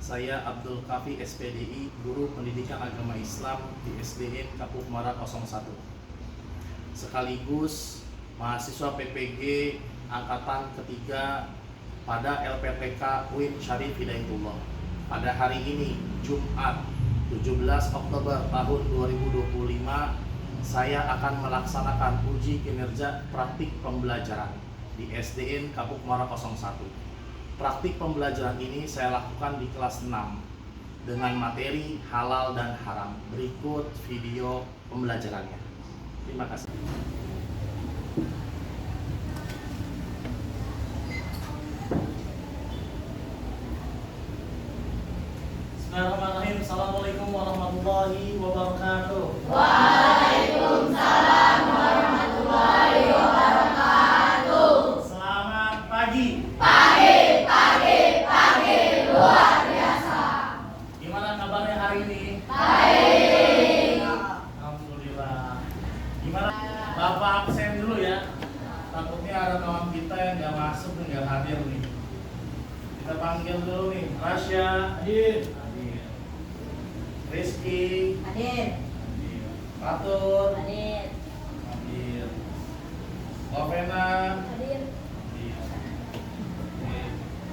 Saya Abdul Kafi SPDI, Guru Pendidikan Agama Islam di SDN Kapuk Muara 01. Sekaligus mahasiswa PPG Angkatan Ketiga pada LPTK UIN Syarif Hidayatullah. Pada hari ini, Jumat 17 Oktober tahun 2025, saya akan melaksanakan uji kinerja praktik pembelajaran di SDN Kapuk Muara 01. Praktik pembelajaran ini saya lakukan di kelas 6 dengan materi halal dan haram. Berikut video pembelajarannya. Terima kasih. Bismillahirrahmanirrahim. Assalamualaikum warahmatullahi wabarakatuh. Waalaikumsalam warahmatullahi wabarakatuh. Selamat pagi. Pagi, luar biasa. Gimana kabarnya hari ini? Baik. Alhamdulillah. Gimana? Bapak absen dulu ya. Takutnya ada kawan kita yang nggak masuk nih, nggak hadir nih. Kita panggil dulu nih. Rasya, hadir. Hadir. Rizky, Hadir. hadir. Fatur, Hadir. hadir. Lovena, Hadir. hadir. Oke.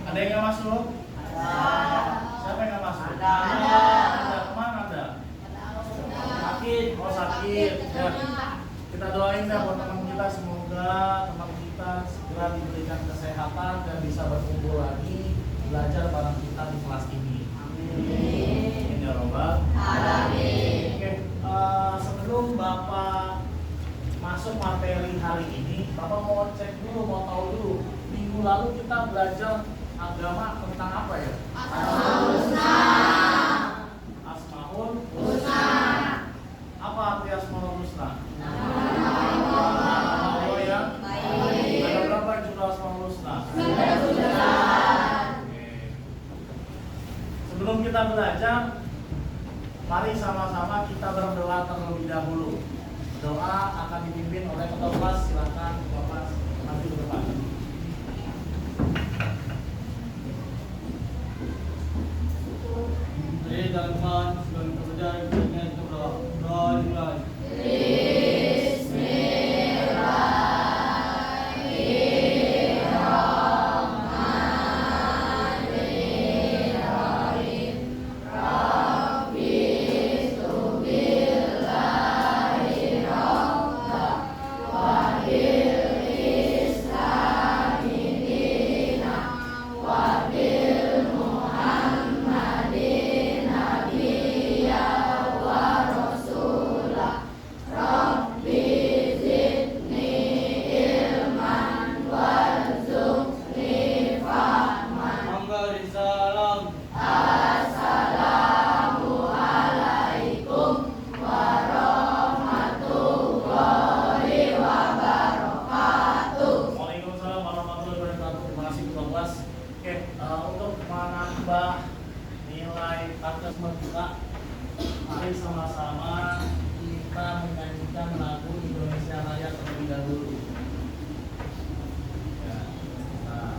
Ada yang nggak masuk? Siapa yang nggak masuk? Ada. Ada. Kemana ada? Sakit. Oh sakit. Ya. Kita doain dah buat teman kita, semoga teman kita segera diberikan kesehatan dan bisa berkumpul lagi belajar bareng kita di kelas ini. Amin ya robbal alamin. Oke, sebelum Bapak masuk materi hari ini, Bapak mau cek dulu, mau tahu dulu minggu lalu kita belajar agama tentang apa ya? Asmaul Husna. Apa arti Asmaul Husna? Oh ya. Ada berapa jumlah Asmaul Husna? Oke. Sebelum kita belajar, mari sama-sama kita berdoa terlebih dahulu. Doa akan dipimpin oleh ketua kelas. Silakan Bapak maju ke depan. Dalam segala pekerjaan dengan berdoa dimulai. Waalaikumsalam warahmatullahi wabarakatuh. Terima kasih ketua kelas. Oke, untuk menambah nilai karakter kita, mari sama-sama kita menyanyikan lagu Indonesia Raya terlebih dahulu. Ya, nah.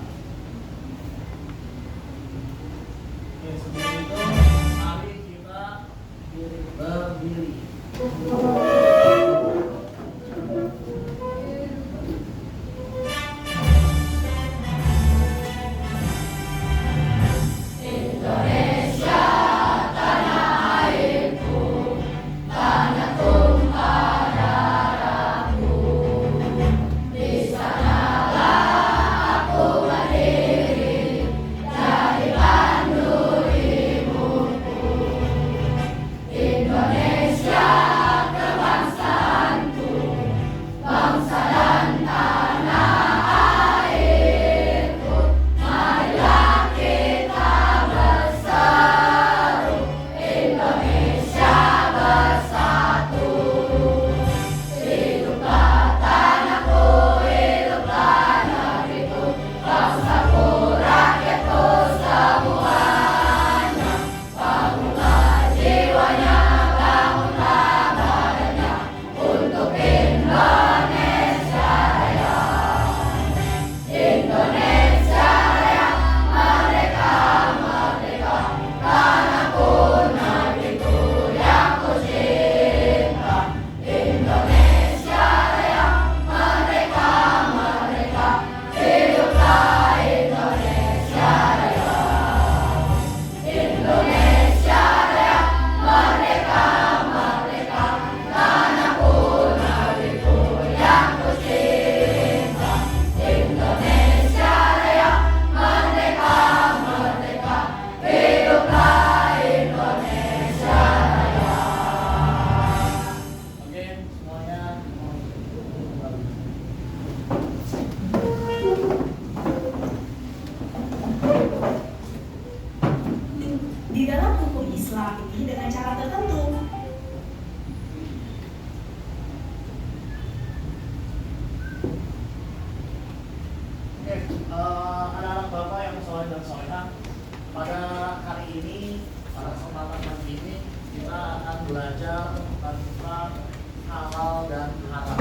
Oke, sebelum itu mari kita berdiri. Indonesia mengenal hukum Islam ini dengan cara tertentu. Oke, anak-anak Bapak yang soleh dan solehah, pada hari ini, pada kesempatan pagi ini, kita akan belajar tentang halal dan haram.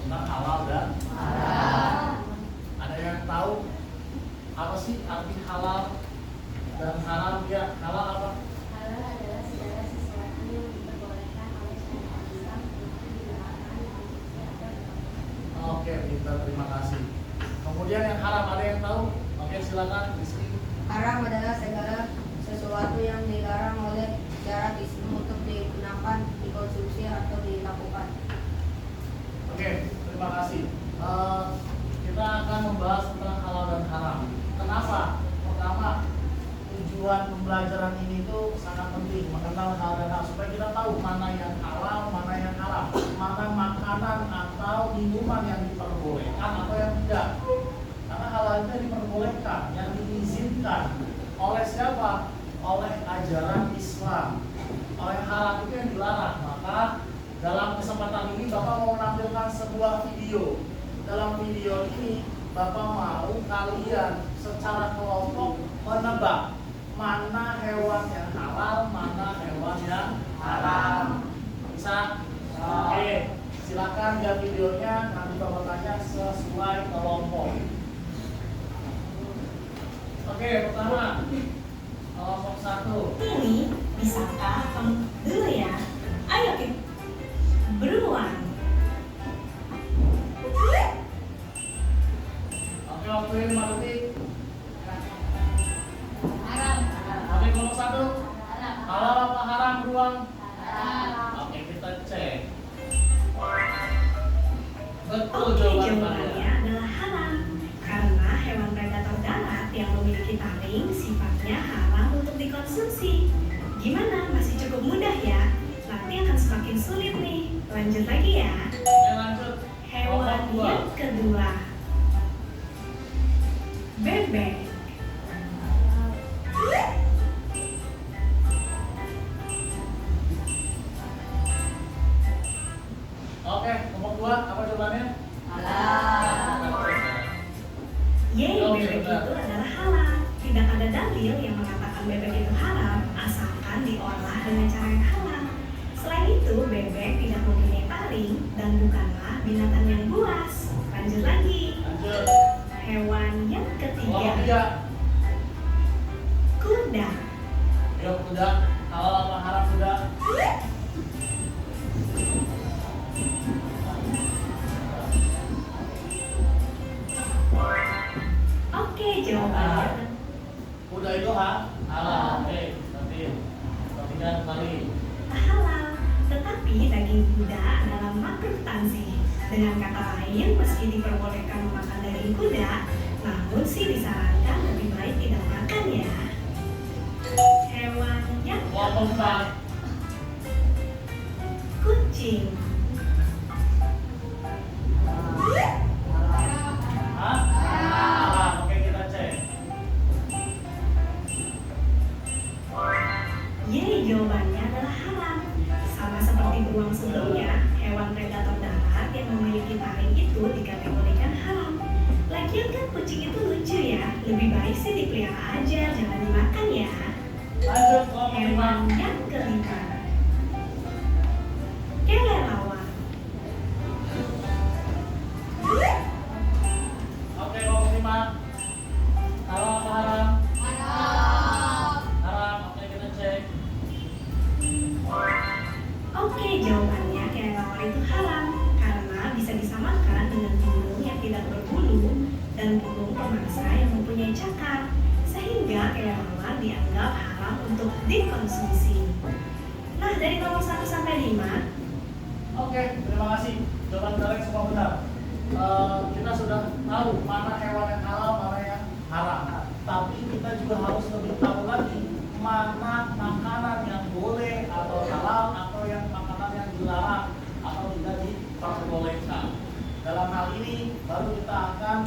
Tentang halal dan haram. Ada yang tahu apa sih arti halal dan haram? Ya, halal apa? Halal adalah segala sesuatu yang diperbolehkan oleh syariat Islam untuk dilarang Oke, pintar, terima kasih. Kemudian yang haram ada yang tahu? Oke, silakan Rizky. Haram adalah segala sesuatu yang dilarang oleh syariat Islam untuk digunakan, dikonsumsi atau dilakukan. Oke, terima kasih. Kita akan membahas tentang halal dan haram. Kenapa? Pertama, tujuan pembelajaran ini tuh sangat penting, mengenal halal dan haram supaya kita tahu mana yang halal, mana yang haram, mana makanan atau minuman yang diperbolehkan atau yang tidak. Karena halal itu diperbolehkan, yang diizinkan oleh siapa? Oleh ajaran Islam. Oleh haram itu yang dilarang. Maka dalam kesempatan ini Bapak mau menampilkan sebuah video. Dalam video ini Bapak mau kalian secara kelompok menebak mana hewan yang halal, mana hewan yang haram. Bisa? Oke, silakan lihat videonya. Nanti Bapak tanya sesuai kelompok. Oke, pertama kelompok 1. Ini bisakah kamu dulu ya? Ayo kita beruang. Oke, waktu 5 detik. haram. Oke, kelompok 1. Haram. Halal apa haram beruang? Haram. Oke, kita cek. Betul Oke, jawaban jawabannya kalian. adalah haram. Karena hewan predator darat yang memiliki taring sifatnya haram untuk dikonsumsi. Gimana? Masih cukup mudah ya? Nanti akan semakin sulit nih. Lanjut lagi ya. Oke, lanjut. Hewan Kelompok 2. yang kedua, bebek. Oke, kelompok 2 apa jawabannya? Yeay, Oke, bebek benar. itu adalah halal. Tidak ada dalil yang mengatakan bebek itu haram, asalkan diolah dengan cara yang halal. Selain itu, bebek tidak mempunyai taring dan bukanlah binatang yang buas. Lanjut lagi. Lanjut. Hewan yang Kelompok ketiga, 3. kuda. Yuk, kuda. Halal apa haram kuda? Oke, jawabannya Kuda itu halal. Oke, nanti ketiga kali. halal. Tetapi daging kuda adalah makruh tanzih. Dengan kata lain, meski diperbolehkan memakan daging kuda, namun sih disarankan lebih baik tidak makan ya. Hewan yang Kelompok 4. kucing. Hah? Haram. Oke, kita cek. Yeay, jawabannya adalah haram. Sama seperti beruang sebelumnya, hewan predator darat yang memiliki taring itu dikategorikan haram. Lagian kan kucing itu lucu ya, lebih baik sih dipelihara aja, jangan dimakan ya. Lanjut kelompok 5. Hewan yang kelima, kelelawar. Oke, kelompok 5. Halal apa haram? Haram. Oke, kita cek. Oke, jawabannya kelelawar itu haram karena bisa disamakan dengan burung yang tidak berbulu dan burung pemangsa yang mempunyai cakar, sehingga kelelawar dianggap haram untuk dikonsumsi. Nah, dari nomor 1 sampai 5, Oke, terima kasih. Jawaban kalian semua benar. Kita sudah tahu mana hewan yang halal, mana yang haram. Tapi kita juga harus lebih tahu lagi mana makanan yang boleh atau halal atau yang makanan yang dilarang atau tidak diperbolehkan. Dalam hal ini baru kita akan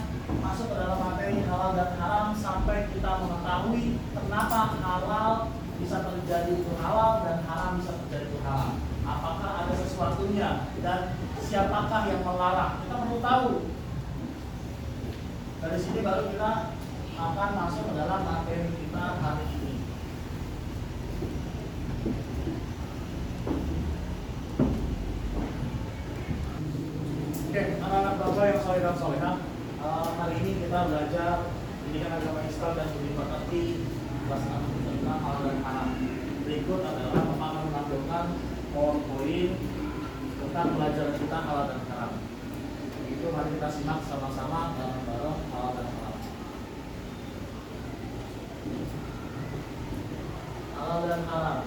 masuk ke dalam materi halal dan haram sampai kita mengetahui kenapa Kenapa halal bisa terjadi itu halal dan haram bisa terjadi itu haram? Apakah ada sesuatunya dan siapakah yang melarang? Kita perlu tahu. Dari sini baru kita akan masuk ke dalam materi kita hari ini. Oke, anak-anak bapak yang soleh dan solehah, hari ini kita belajar pendidikan agama Islam dan budi pekerti kelas 6 tentang halal dan haram. Berikut adalah akan menampilkan poin-poin tentang pelajaran kita halal dan haram. Itu mari kita simak sama-sama bareng-bareng halal dan haram. Halal dan haram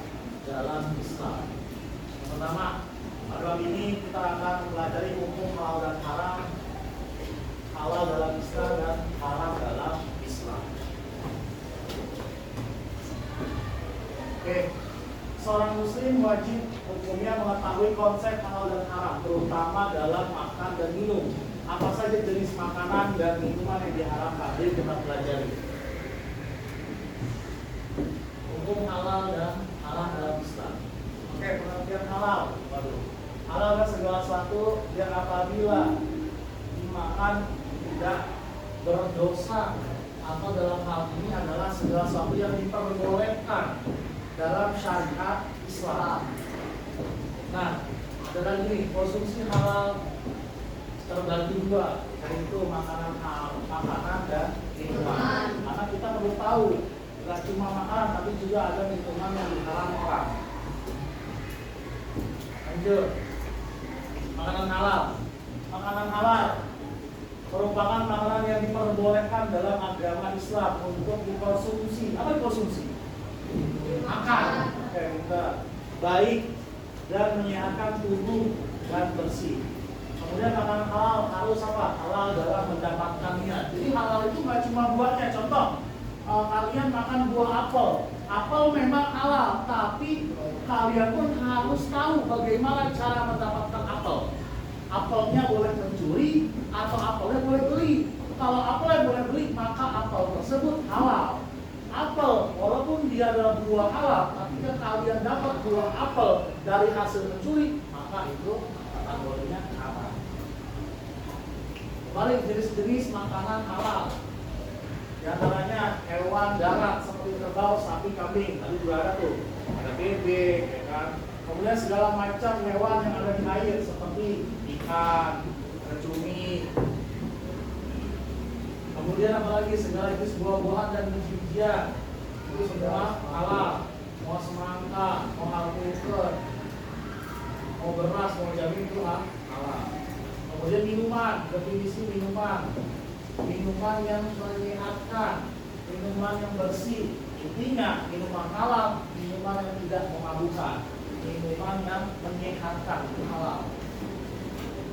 dalam Islam. Yang pertama, pada bab ini kita akan mempelajari hukum halal dan haram, halal dalam Islam dan haram dalam Islam. Oke, seorang muslim wajib hukumnya mengetahui konsep halal dan haram, terutama dalam makan dan minum. Apa saja jenis makanan dan minuman yang diharamkan? Jadi kita pelajari hukum halal dan haram dalam Islam. Oke, pengertian halal. Waduh. Halal adalah segala sesuatu yang apabila dimakan tidak berdosa, atau dalam hal ini adalah segala sesuatu yang diperbolehkan dalam syariat Islam. Nah, ada lagi konsumsi halal terbagi dua, yaitu makanan dan minuman. Karena kita perlu tahu, tidak cuma makanan, tapi juga ada minuman yang diharamkan. Lanjut, makanan halal. Makanan halal merupakan makanan yang diperbolehkan dalam agama Islam untuk dikonsumsi. Apa dikonsumsi? Makan. Oke, benar. Baik dan menyehatkan tubuh dan bersih. Kemudian makanan halal harus apa? Halal dalam mendapatkannya. Jadi halal itu nggak cuma buahnya. Contoh, kalian makan buah apel. Apel memang halal, tapi kalian pun harus tahu bagaimana cara mendapatkan apel. Apelnya boleh mencuri atau apelnya boleh beli. Kalau apelnya boleh beli, maka apel tersebut halal. Apel, walaupun dia adalah buah halal, tapi jika kalian dapat buah apel dari hasil mencuri, maka itu kategorinya haram. Kembali jenis-jenis makanan halal. Di antaranya hewan darat seperti kerbau, sapi, kambing. Tadi juga ada tuh, ada bebek, ya kan. Kemudian segala macam hewan yang ada di air seperti ikan, cumi. Kemudian apalagi segala jenis buah-buahan dan biji-bijian itu semua halal. Mau semangka, mau alpukat, mau beras, mau jagung itu halal. Kemudian minuman, definisi minuman yang menyehatkan, minuman yang bersih. Intinya minuman halal, minuman yang tidak memabukkan, minuman yang menyehatkan itu halal.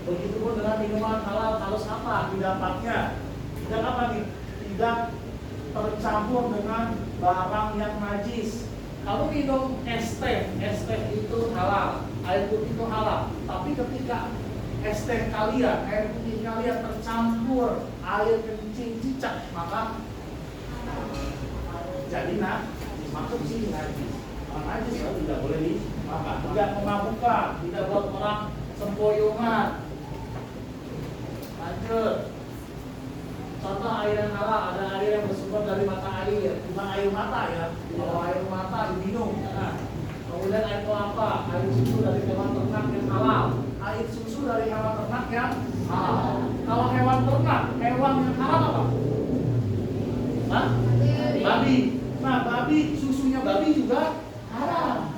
Begitupun dengan minuman halal harus apa didapatnya? Tidak apa nih? Tidak tercampur dengan barang yang najis. Kalau minum es teh itu halal, air putih itu halal. Tapi ketika es teh kalian, air putih kalian tercampur air kencing cicak, maka jadi najis. Maksud sih najis. Najis tidak boleh dimakan. Tidak memabukkan, tidak buat orang sempoyongan. Lanjut. Contoh air yang halal, ada air yang bersumber dari mata air, bukan air mata ya. Kalau air mata diminum. Nah, kemudian air kelapa, air susu dari hewan ternak yang halal, air susu dari hewan ternak yang halal. Kalau hewan ternak, hewan yang halal apa? Hah? Babi. Nah, babi, susunya babi juga halal.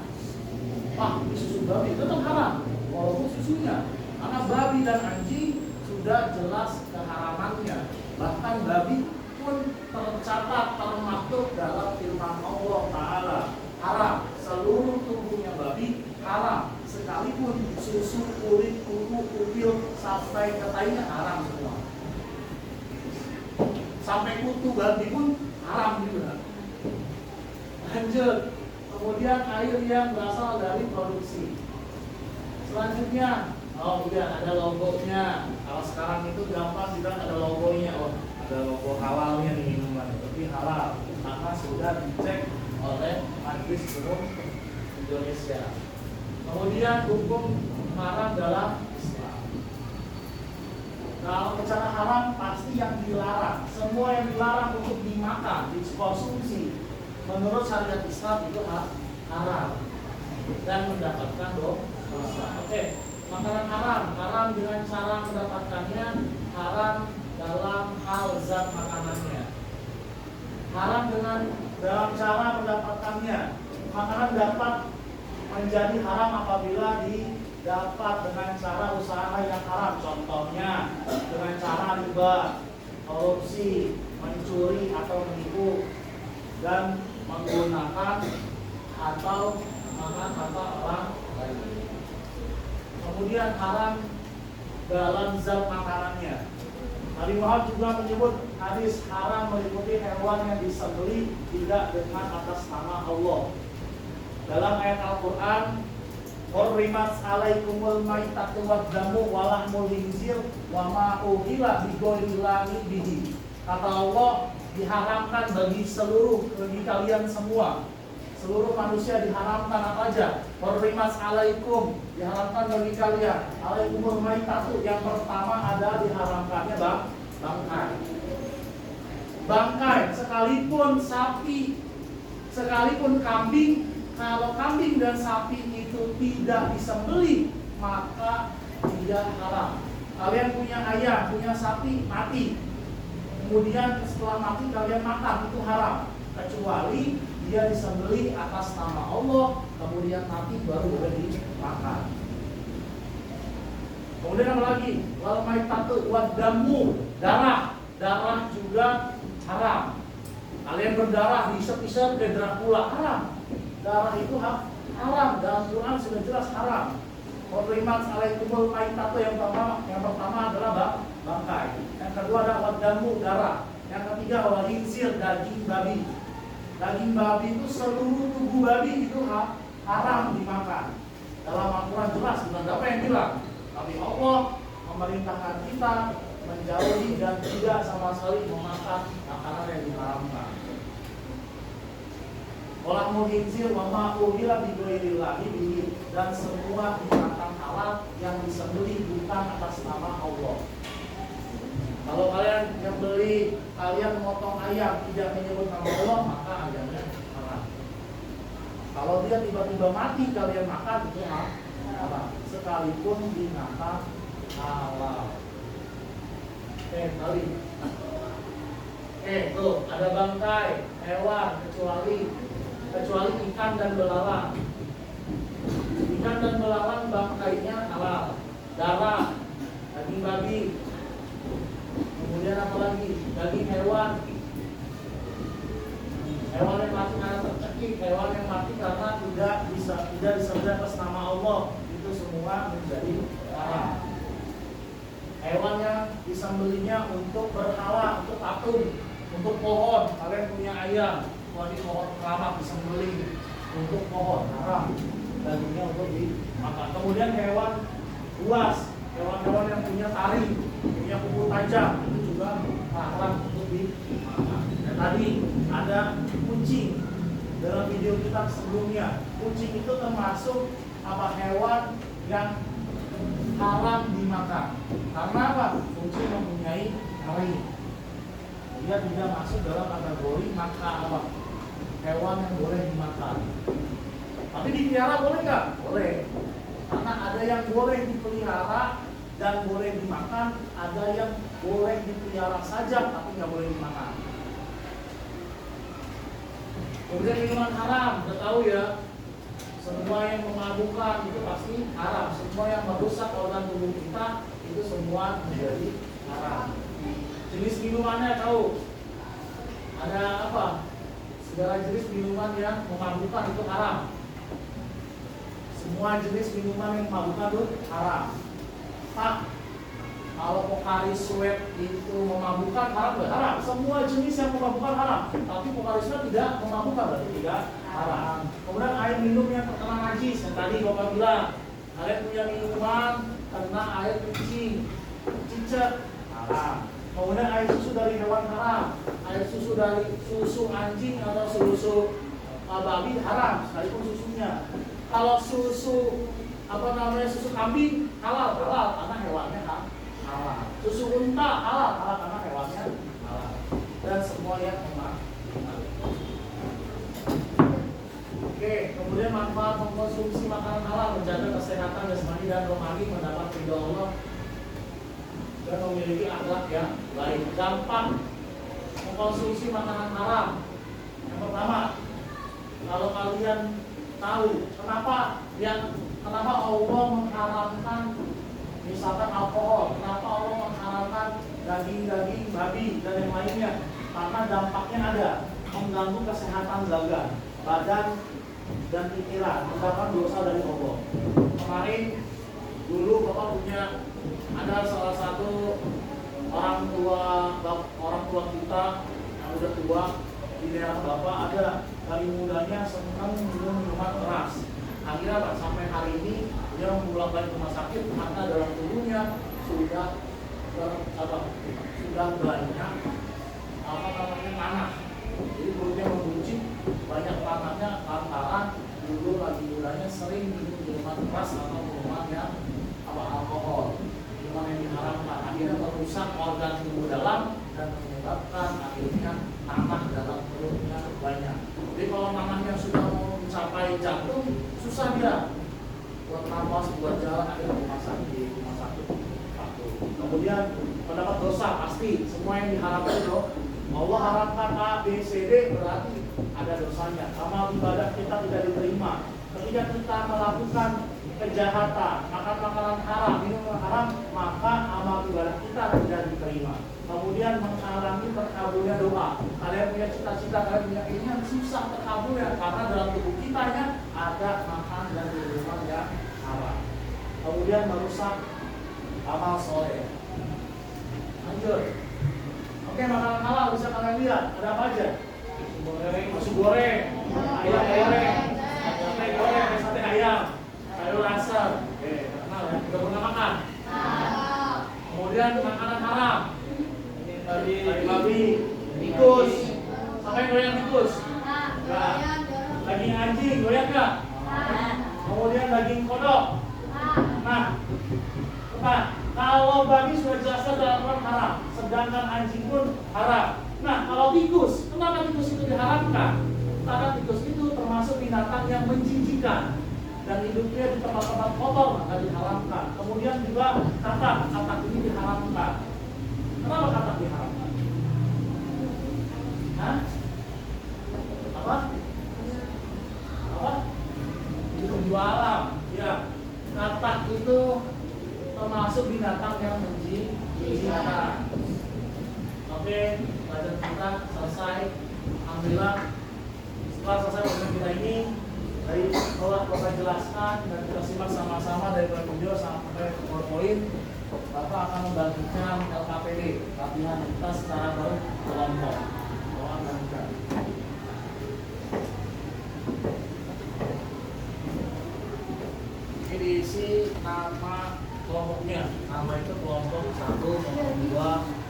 Wah, susu babi tetap halal, walaupun susunya. Karena babi dan anjing sudah jelas keharamannya. Bahkan babi pun tercatat termaktub dalam firman Allah Ta'ala haram. Seluruh tubuhnya babi haram. Sekalipun susu, kulit, kuku, kupil sampai ke tainya haram semua. Sampai kutu babi pun haram juga. Lanjut. Kemudian air yang berasal dari produksi. Selanjutnya, oh iya, ada logonya. Kalau sekarang itu gampang juga ada logonya. Oh, ada logo halalnya nih minuman, tapi halal. Maka sudah dicek oleh Majelis Umum Indonesia. Kemudian hukum haram dalam Islam. Kalau bicara haram pasti yang dilarang. Semua yang dilarang untuk dimakan, dikonsumsi menurut syariat Islam itu haram dan mendapatkan dosa. Oke, makanan haram dengan cara mendapatkannya, haram dalam hal zat makanannya. Haram dalam cara mendapatkannya. Makanan dapat menjadi haram apabila didapat dengan cara usaha yang haram. Contohnya dengan cara riba, korupsi, mencuri atau menipu, dan menggunakan atau makan harta orang lain. Kemudian haram dalam zat makanannya. Nabi Muhammad juga menyebut hadis haram meliputi hewan yang disembelih tidak dengan atas nama Allah. Dalam ayat Al-Quran, "Hurrimat alaikumul maitatu waddamu walahmul khinzir wa ma uhilla bighairillahi bihi." Kata Allah, diharamkan bagi kalian semua. Seluruh manusia diharamkan apa aja? Hurrimat alaikum, diharamkan bagi kalian. Alaikumul maitatu, yang pertama ada diharamkannya bangkai. Bangkai, sekalipun sapi, sekalipun kambing, kalau kambing dan sapi itu tidak disembelih, maka tidak haram. Kalian punya ayam, punya sapi, mati. Kemudian setelah mati kalian makan, itu haram. Kecuali dia disembelih atas nama Allah, kemudian mati baru boleh dimakan. Kemudian apa lagi? Wal maitatu waddamu, darah juga haram. Kalian berdarah, diisep-isep ke Dracula, haram. Darah itu haram, dalam Quran sudah jelas haram. Hurrimat alaikumul maitatu, yang pertama adalah bangkai. Yang kedua adalah waddamu, darah. Yang ketiga wal khinzir, daging babi. Daging babi itu seluruh tubuh babi itu haram dimakan. Dalam Al-Quran jelas, apa yang bilang? Tapi Allah memerintahkan kita menjauhi dan tidak sama sekali memakan makanan yang diharamkan. Walahmul khinzir wa ma uhilla bighairillahi bihi, dan semua binatang halal yang disembelih bukan atas nama Allah. Kalau kalian yang beli, kalian memotong ayam tidak menyebut nama Allah, maka ayamnya haram. Kalau dia tiba-tiba mati kalian makan, itu haram. Sekalipun binatang halal. Kali. Tuh ada bangkai hewan kecuali ikan dan belalang. Ikan dan belalang bangkainya halal. Darah, daging babi. Kemudian apa lagi? Daging hewan yang mati karena tercekik, hewan yang mati karena tidak disembelih atas nama Allah, itu semua menjadi haram. Hewan yang disembelihnya untuk berhala, untuk patung, untuk pohon. Kalian punya ayam, di pohon keramat disembelih untuk pohon, haram. Dagingnya untuk dimakan. Kemudian hewan buas, hewan-hewan yang punya taring, punya kuku tajam, itu juga haram untuk dimakan. Dan tadi ada kucing. Dalam video kita sebelumnya, kucing itu termasuk hewan yang haram dimakan. Karena apa? Kucing mempunyai taring. Dia tidak masuk dalam kategori hewan yang boleh dimakan. Tapi dipelihara boleh nggak? Boleh. Karena ada yang boleh dipelihara dan boleh dimakan, ada yang boleh dipelihara saja tapi nggak boleh dimakan. Kemudian minuman haram, udah tahu ya. Semua yang memabukkan itu pasti haram. Semua yang merusak organ tubuh kita itu semua menjadi haram. Jenis minumannya tahu? Ada apa? Segala jenis minuman yang memabukkan itu haram. Semua jenis minuman yang memabukkan itu haram. Pak, kalau Pocari Sweat itu memabukkan haram nggak? Haram. Semua jenis yang memabukkan haram. Tapi Pocari Sweat tidak memabukkan, berarti tidak haram. Kemudian air minum yang terkena najis, yang tadi Bapak bilang, kalian punya minuman kena air kencing, cicak, haram. Kemudian air susu dari hewan haram, air susu dari susu anjing atau susu babi haram sekalipun susunya. Kalau susu susu kambing halal karena hewannya halal. Susu unta halal karena hewannya halal. Dan semua yang Oke, kemudian manfaat mengkonsumsi makanan halal menjaga kesehatan jasmani dan rohani, mendapat ridho Allah dan memiliki akhlak yang baik. Dampak mengkonsumsi makanan haram. Yang pertama, kalau kalian tahu kenapa Allah mengharamkan misalkan alkohol, kenapa Allah mengharamkan daging babi dan yang lainnya? Karena dampaknya ada, mengganggu kesehatan badan dan pikiran, mendatangkan dosa dari Allah. Kemarin dulu Bapak punya ada salah satu orang tua kita yang udah tua di daerah Bapak, ada dari mudanya senang minum minuman keras. Akhirnya Pak, sampai hari ini dia pulang balik rumah sakit karena dalam tubuhnya sudah banyak tanah. Jadi perutnya membuncit, banyak tanahnya lantaran dulu lagi mudanya sering minum minuman keras atau minuman yang alkohol, minuman yang diharamkan. Akhirnya merusak organ tubuh dalam dan menyebabkan akhirnya tanah dalam perutnya banyak. Jadi kalau tanahnya sudah mau mencapai jantung, susah dia buat nafas, buat jalan, akhirnya rumah sakit. Kemudian mendapat dosa pasti, semua yang diharapkan itu Allah harapkan A, B, C, D berarti ada dosanya. Amal ibadah kita tidak diterima. Ketika kita melakukan kejahatan, makan makanan haram, minum haram, maka amal ibadah kita tidak diterima. Kemudian menghalangi terkabulnya doa. Kalian punya cita-cita, kalian punya keinginan, susah terkabulnya karena dalam tubuh kita ada makan dan minuman yang haram. Kemudian merusak amal soleh. Lanjut. Oke, makanan halal bisa kalian lihat ada apa aja? Nasi goreng, ayam goreng, sate goreng, sate ayam, sayur asam. Oke, kenal ya? Udah pernah makan? Kemudian makanan haram. Tadi babi, tikus. Sampai goyang tikus? Enggak. Daging anjing, goyang enggak? Kemudian daging kodok. Nah, kalau babi sudah jelaskan dalam Quran haram, sedangkan anjing pun haram. Nah, kalau tikus, kenapa tikus itu diharamkan? Karena tikus itu termasuk binatang yang menjijikan dan hidupnya di tempat-tempat kotor, maka diharamkan. Kemudian juga katak ini diharamkan. Kenapa katak diharamkan? Hah? Apa? Itu jualan. Ya, katak itu termasuk binatang yang menjijikan. Oke, pelajaran kita selesai. Alhamdulillah. Setelah selesai pelajaran kita ini, dari telah Bapak jelaskan dan kita simak sama-sama dari video sampai ke poin. Bapak akan membagikan LKPD, latihan kita secara berkelompok. Doa dan ucap. Ini diisi nama kelompoknya. Nama itu kelompok 1, kelompok 2.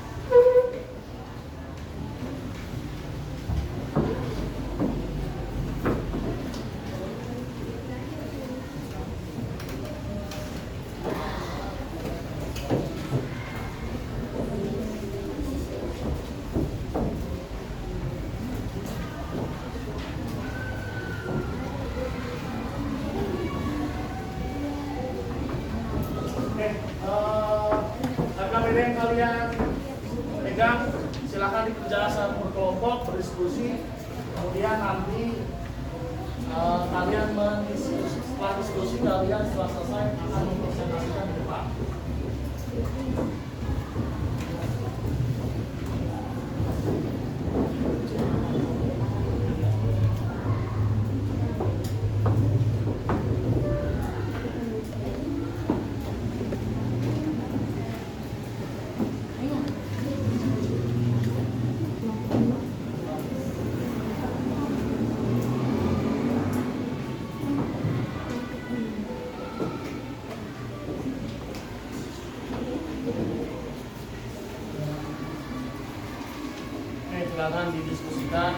LKPD yang kalian pegang silakan dikerjakan secara berkelompok, berdiskusi. Kemudian nanti kalian setelah diskusi kalian setelah selesai akan mempresentasikan di depan. Silakan didiskusikan.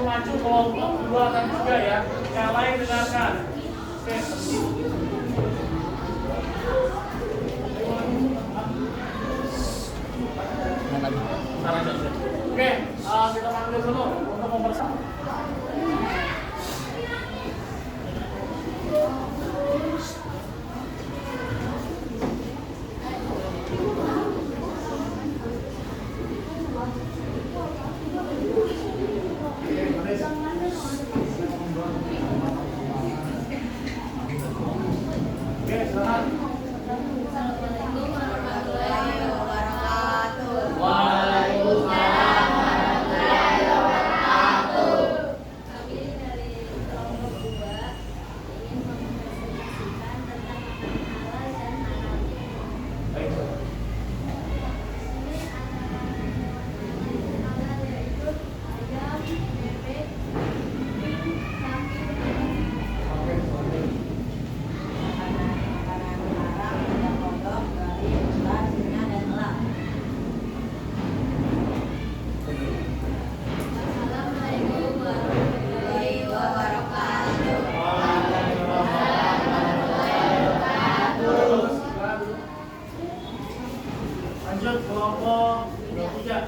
Maju kelompok 2 dan 3 ya. Yang lain dengarkan. Oke. Oke, kita panggil dulu untuk mempersatukan. Lanjut kelompok 3.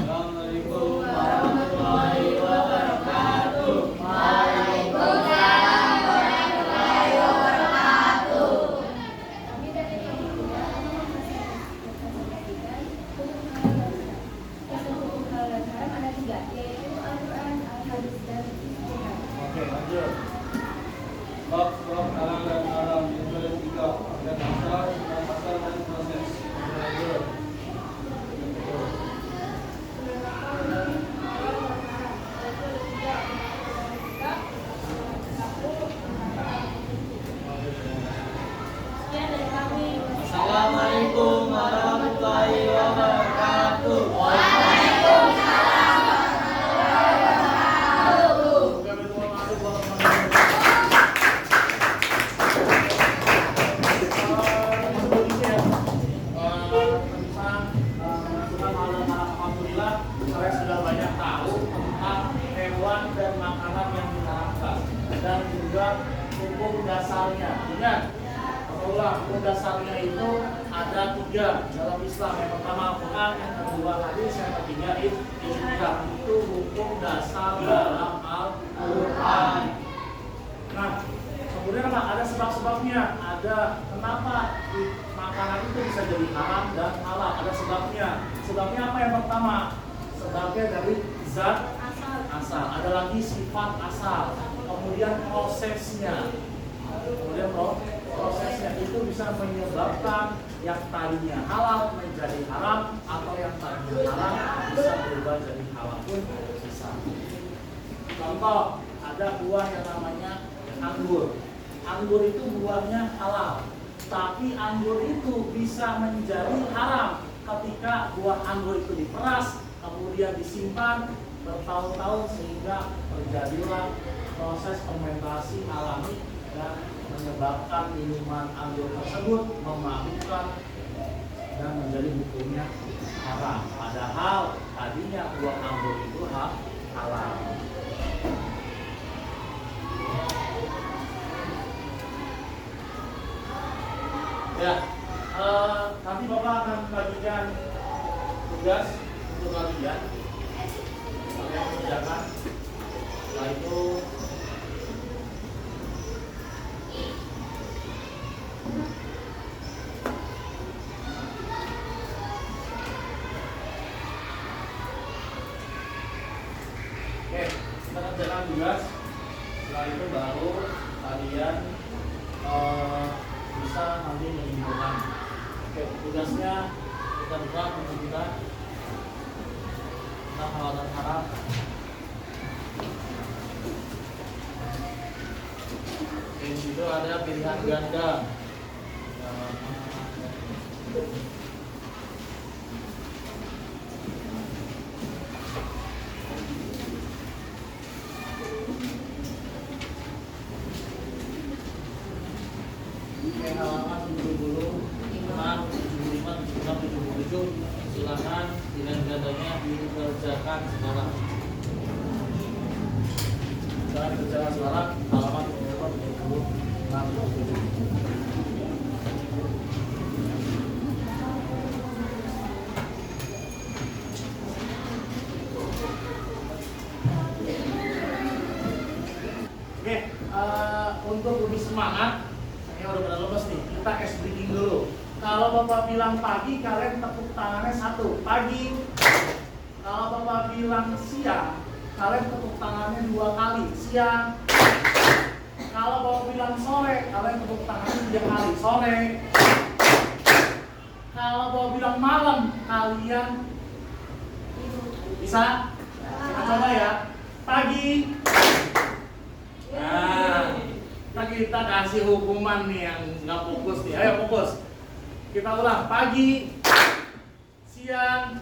Assalamualaikum warahmatullahi wabarakatuh. Waalaikumsalam warahmatullahi wabarakatuh. Kami dari kelompok 3 ada 3, yaitu Al-Quran, Al-Hadis, dan Istiqamah. Oke, lanjut. Bab halal dan haram itu ada 3. Dan asal dan proses. Lanjut. Sekian dari kami. Assalamualaikum warahmatullahi wabarakatuh. Alhamdulillah saya sudah banyak tahu tentang hewan dan makanan yang diharamkan dan juga hukum dasarnya. Ingat, hukum dasarnya itu ada 3 dalam Islam. Yang pertama Al-Quran, yang kedua hadis, yang ketiga ijtihad. Itu hukum dasar dalam Al-Quran. Nah, kemudian ada sebab-sebabnya. Ada kenapa makanan itu bisa jadi haram dan halal. Ada sebabnya. Sebabnya apa? Yang pertama, Sebabnya dari zat asal. Ada lagi sifat asal. Kemudian prosesnya. Prosesnya itu bisa menyebabkan yang tadinya halal menjadi haram, atau yang tadinya haram bisa berubah jadi halal pun bisa. Contoh, ada buah yang namanya anggur. Anggur itu buahnya halal, tapi anggur itu bisa menjadi haram ketika buah anggur itu diperas, kemudian disimpan bertahun-tahun sehingga terjadilah proses fermentasi alami dan menyebabkan minuman anggur tersebut memabukkan dan menjadi hukumnya haram. Padahal tadinya buah anggur itu halal. Ya, nanti Bapak akan bagikan tugas untuk kalian. Kalian kerjakan. Setelah itu kita kerjakan tugas. Setelah itu baru kalian bisa nanti menyimpulkan. Tugasnya kita buka untuk kita tentang halal dan haram. Di situ ada pilihan ganda. Halaman 70, 6, 75, 76, 77. Silakan pilihan gandanya dikerjakan sekarang. Sekarang dikerjakan sekarang halaman 75, 76, 77. Oke, untuk lebih semangat, saya udah pada lemes nih, kita cash breaking dulu. Kalau Bapak bilang pagi, kalian tepuk tangannya 1, pagi. Kalau Bapak bilang siang, kalian tepuk tangannya 2 kali, siang. Kalau Bapak bilang sore, kalian tepuk tangannya 3 kali, sore. Kalau Bapak bilang malam, kalian bisa? Kita coba ya. Pagi. Nah, kita kasih hukuman nih yang nggak fokus nih. Ayo fokus. Kita ulang. Pagi, siang,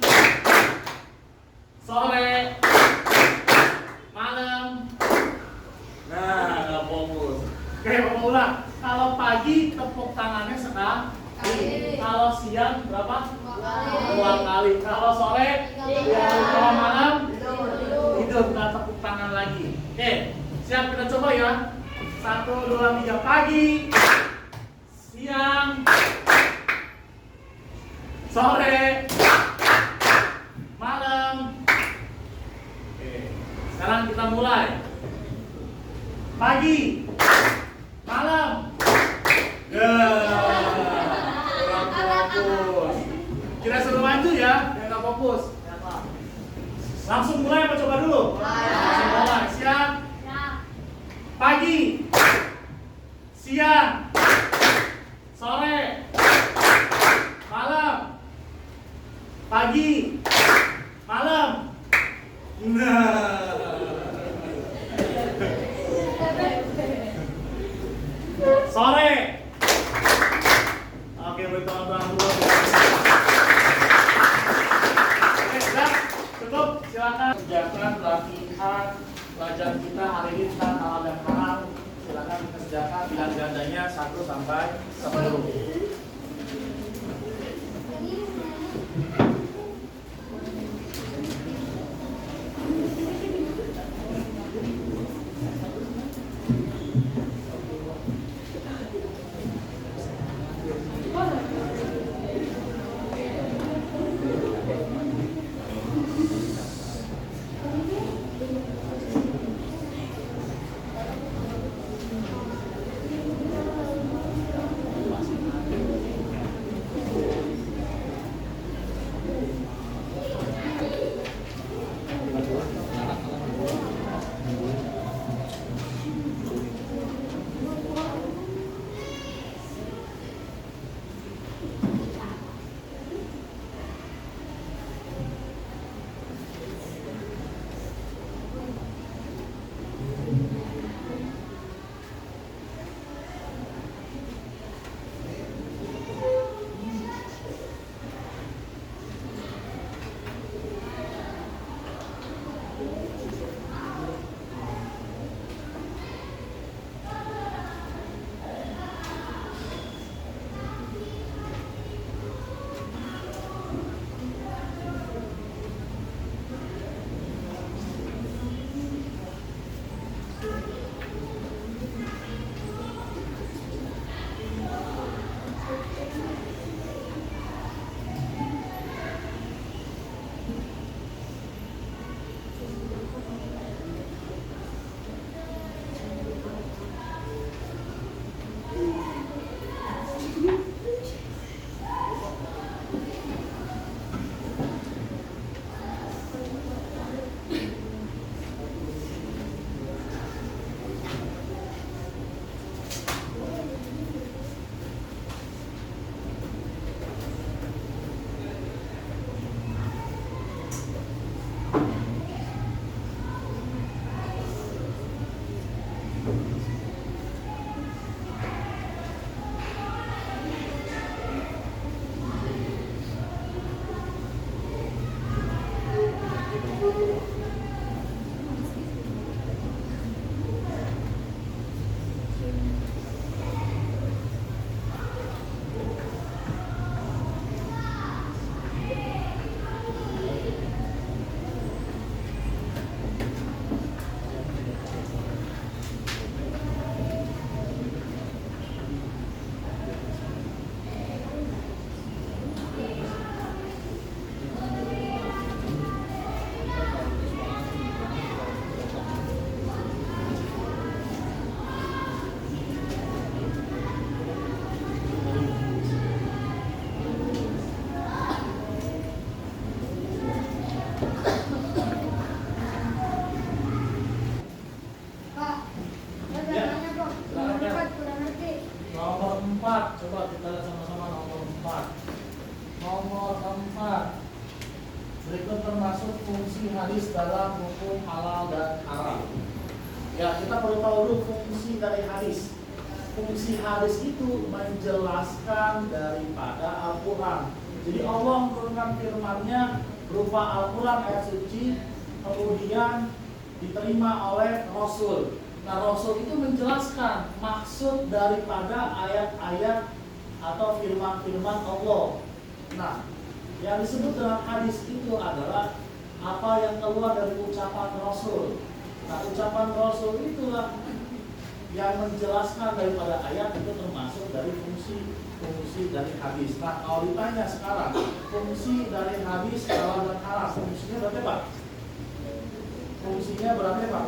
sore, malam. Nah, nggak fokus. Oke, Bapak ulang. Kalau pagi tepuk tangannya sekali. Kalau siang berapa? 2 kali. Kalau sore, kalau malam tidur, kita tepuk tangan lagi. Oke, siap, kita coba ya. 1, 2, 3, pagi, siang, sore, malam. Oke, sekarang kita mulai. Pagi, malam. Kurang fokus. Kita suruh maju ya, yang nggak fokus. Langsung mulai apa coba dulu? Langsung mulai. Siap. Pagi, siang, sore, malam. Pagi, malam. Nah. Sore. Oke, beri teman-teman dulu. Oke, sudah cukup. Silakan kerjakan latihan pelajaran kita hari ini tentang halal dan haram. Silakan kerjakan pilihan gandanya 1 sampai 10. Pak, ada Ya. tanya Pak. Silakan, Pak. Empat, kurang ngerti. Nomor 4, coba kita lihat sama-sama nomor 4. Nomor 4. Berikut termasuk fungsi hadis dalam hukum halal dan haram. Ya, kita perlu tahu dulu fungsi dari hadis. Fungsi hadis itu menjelaskan daripada Al-Quran. Jadi Allah menurunkan firman-Nya berupa Al-Quran ayat suci, kemudian diterima oleh Rasul. Nah, Rasul itu menjelaskan maksud daripada ayat-ayat atau firman-firman Allah. Nah, yang disebut dengan hadis itu adalah apa yang keluar dari ucapan Rasul. Nah, ucapan Rasul itulah yang menjelaskan daripada ayat, itu termasuk dari fungsi dari hadis. Nah, kalau ditanya sekarang fungsi dari hadis halal dan haram, fungsinya berarti apa? Fungsinya berarti apa?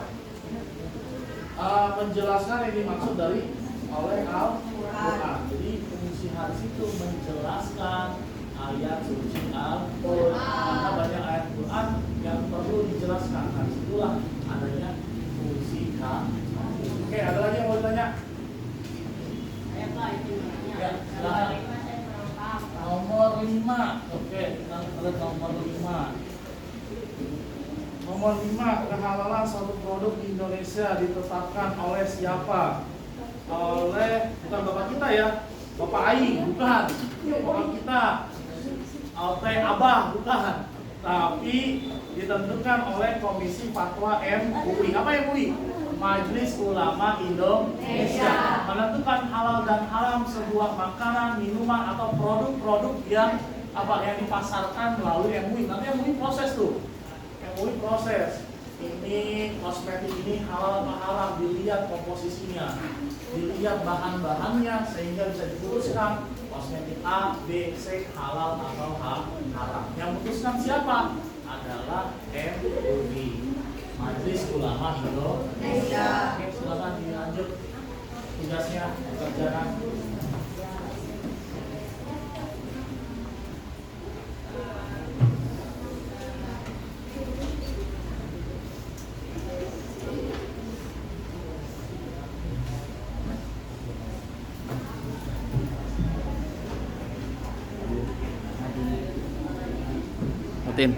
Menjelaskan yang dimaksud dari oleh Al-Quran. Jadi fungsi hadis itu menjelaskan ayat suci Al-Quran. Karena banyak ayat Quran yang perlu dijelaskan. Nah, itulah adanya fungsi hadis. Oke, ada lagi yang mau ditanya? Saya Pak, itu Ya, silakan. Nomor 5. Oke, kita lihat nomor 5. Nomor 5, kehalalan suatu produk di Indonesia ditetapkan oleh siapa? Oleh, bukan bapak kita ya, bapak Aing, bukan. Bapak kita, Teh Abah, bukan. Tapi ditentukan oleh Komisi Fatwa MUI. Apa MUI? Majelis Ulama Indonesia. Menentukan halal dan haram sebuah makanan, minuman atau produk-produk yang dipasarkan melalui MUI. Nanti MUI proses tuh. MUI proses. Ini kosmetik ini halal atau haram, dilihat komposisinya, dilihat bahan-bahannya sehingga bisa diputuskan kosmetik A, B, C halal atau haram. Yang memutuskan siapa? Adalah MUI, Majelis Ulama Indonesia. Oke, silakan dilanjut tugasnya, pekerjaan. Tim.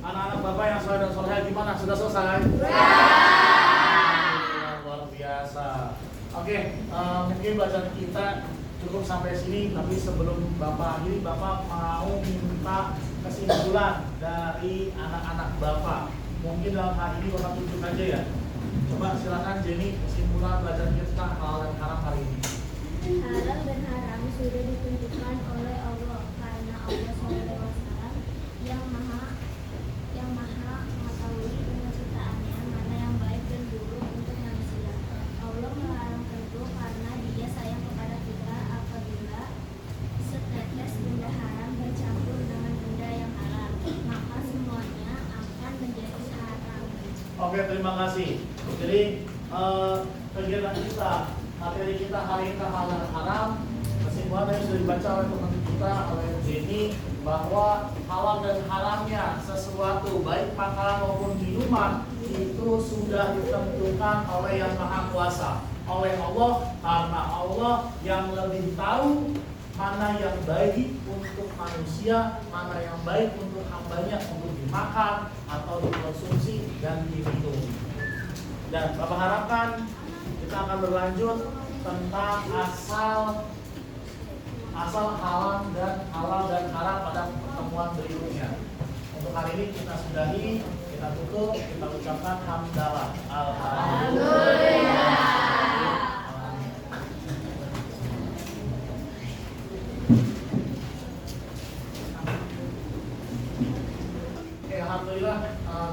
Anak-anak bapak yang soleh dan soleha gimana? Sudah selesai? Alhamdulillah, luar biasa. Oke, mungkin bacaan kita cukup sampai sini. Tapi sebelum bapak akhiri, bapak mau minta kesimpulan dari anak-anak bapak. Mungkin dalam hal ini bapak tunjuk aja ya. Coba silakan Jenny, kesimpulan bacaan kita halal dan haram hari ini. Halal dan haram sudah ditentukan oleh Allah karena Allah SWT yang maha mengetahui dengan ciptaannya mana yang baik dan buruk untuk manusia. Allah melarang tentu karena Dia sayang kepada kita. Apabila setetes benda haram bercampur dengan benda yang halal, maka semuanya akan menjadi haram. Oke, terima kasih. Jadi kegiatan kita, materi kita hari ini halal dan haram. Kesimpulan yang sudah dibaca oleh teman kita, oleh Jenny, bahwa halal dan haramnya sesuatu baik makanan maupun minuman itu sudah ditentukan oleh Yang Maha Kuasa, oleh Allah, karena Allah yang lebih tahu mana yang baik untuk manusia, mana yang baik untuk hambanya untuk dimakan atau dikonsumsi dan diminum. Dan Bapak harapkan kita akan berlanjut tentang asal halal dan haram pada pertemuan berikutnya. Untuk hari ini kita sudahi, kita tutup, kita ucapkan hamdalah. Alhamdulillah. Oke, alhamdulillah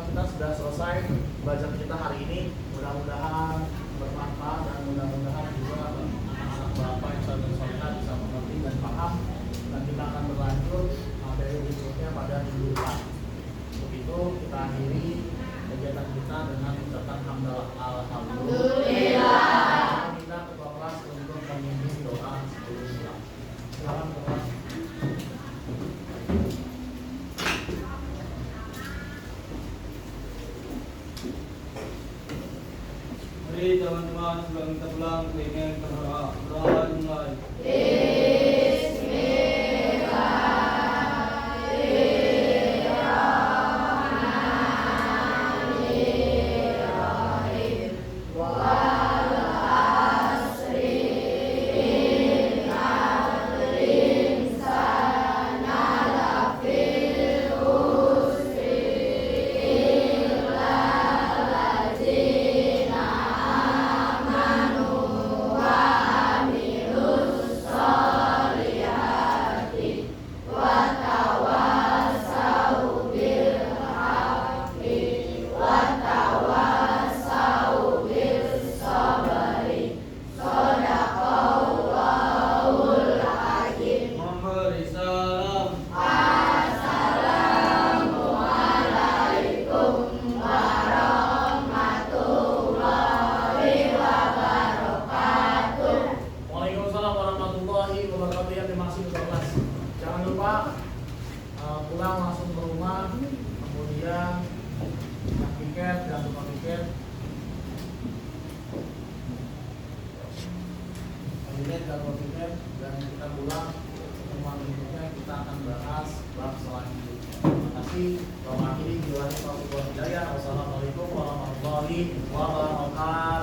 kita sudah selesai bacaan kita hari ini. Mudah-mudahan bermanfaat dan mudah-mudahan juga anak-anak bapak yang soleh soleha bisa mengerti dan paham. Dan kita akan berlanjut materi berikutnya pada minggu depan. Untuk itu kita akhiri kegiatan kita dengan ucapan hamdalah. Alhamdulillah. Kita ketua kelas untuk memimpin doa sebelum pulang. Silakan ketua. Oke teman-teman, sebelum kita pulang, kita ingin berdoa dimulai. Memberi salam. Waalaikumsalam warahmatullahi wabarakatuh. Ya, terima kasih untuk kelas. Jangan lupa pulang langsung ke rumah, kemudian buka tiket, jangan lupa tiket. Kemudian jangan lupa tiket dan kita pulang pertemuan berikutnya kita akan bahas bab selanjutnya. Terima kasih. Wa akhiri billahi taufiq wal hidayah. Wassalamualaikum warahmatullahi wabarakatuh.